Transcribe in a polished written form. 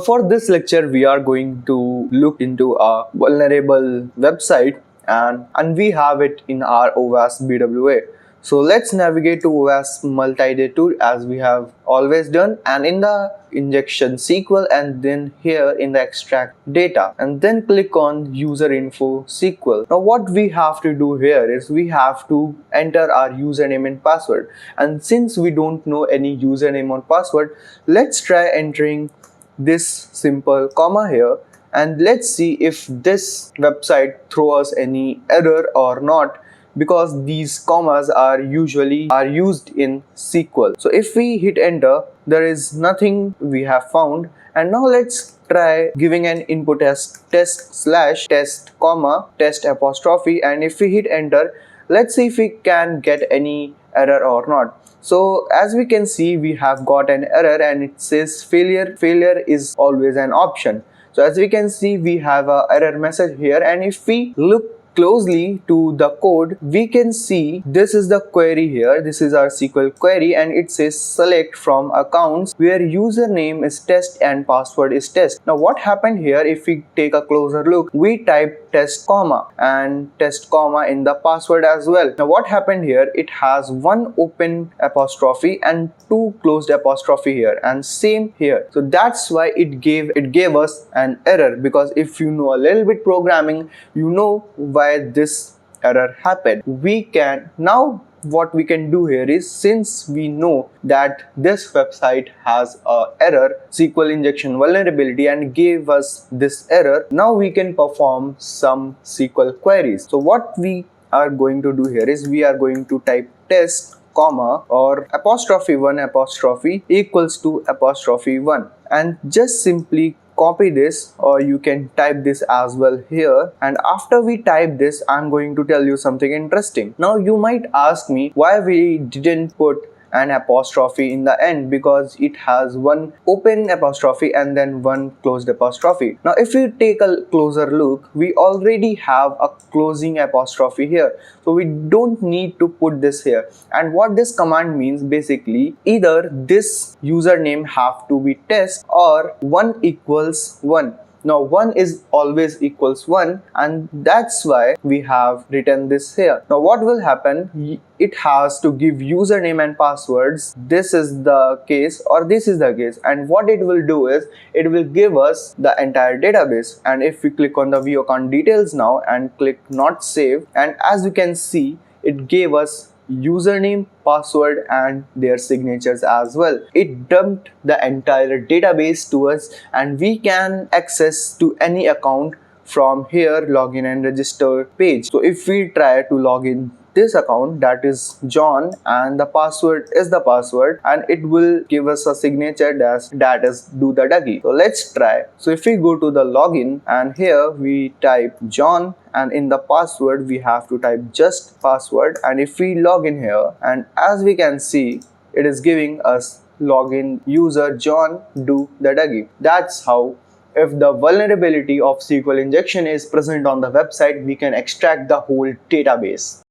For this lecture, we are going to look into a vulnerable website and we have it in our OWASP BWA. So let's navigate to OWASP multi-day tool as we have always done, and in the injection SQL, and then here in the extract data, and then click on user info SQL. Now what we have to do here is we have to enter our username and password, and since we don't know any username or password, let's try entering this simple comma here, and let's see if this website throws us any error or not, because these commas are usually used in SQL. So if we hit enter, there is nothing we have found. And now let's try giving an input as test/test comma test apostrophe, and if we hit enter, let's see if we can get any error or not. So as we can see, we have got an error and it says failure is always an option. So as we can see, we have a error message here, and if we look closely to the code, we can see this is the query here. This is our SQL query, and it says select from accounts where username is test and password is test. Now what happened here, if we take a closer look, we type test comma and test comma in the password as well. Now what happened here, it has one open apostrophe and two closed apostrophe here, and same here. So that's why it gave us an error, because if you know a little bit programming, you know why this error happened. What we can do here is, since we know that this website has a error, SQL injection vulnerability, and gave us this error, now we can perform some SQL queries. So what we are going to do here is we are going to type test comma or apostrophe 1 apostrophe equals to apostrophe 1, and just simply copy this, or you can type this as well here. And after we type this, I'm going to tell you something interesting. Now you might ask me why we didn't put an apostrophe in the end, because it has one open apostrophe and then one closed apostrophe. Now if you take a closer look, we already have a closing apostrophe here, so we don't need to put this here. And what this command means, basically, either this username have to be test or 1 equals 1. Now 1 is always equals 1, and that's why we have written this here. Now what will happen, it has to give username and passwords. This is the case or this is the case, and what it will do is it will give us the entire database. And if we click on the view account details now and click not save, and as you can see, it gave us username, password, and their signatures as well. It dumped the entire database to us, and we can access to any account from here, login and register page. So if we try to log in this account, that is John, and the password is the password, and it will give us a signature that is do the Dougie. So let's try. So if we go to the login, and here we type John, and in the password we have to type just password, and if we log in here, and as we can see, it is giving us login user John do the Dougie. That's how, if the vulnerability of SQL injection is present on the website, we can extract the whole database.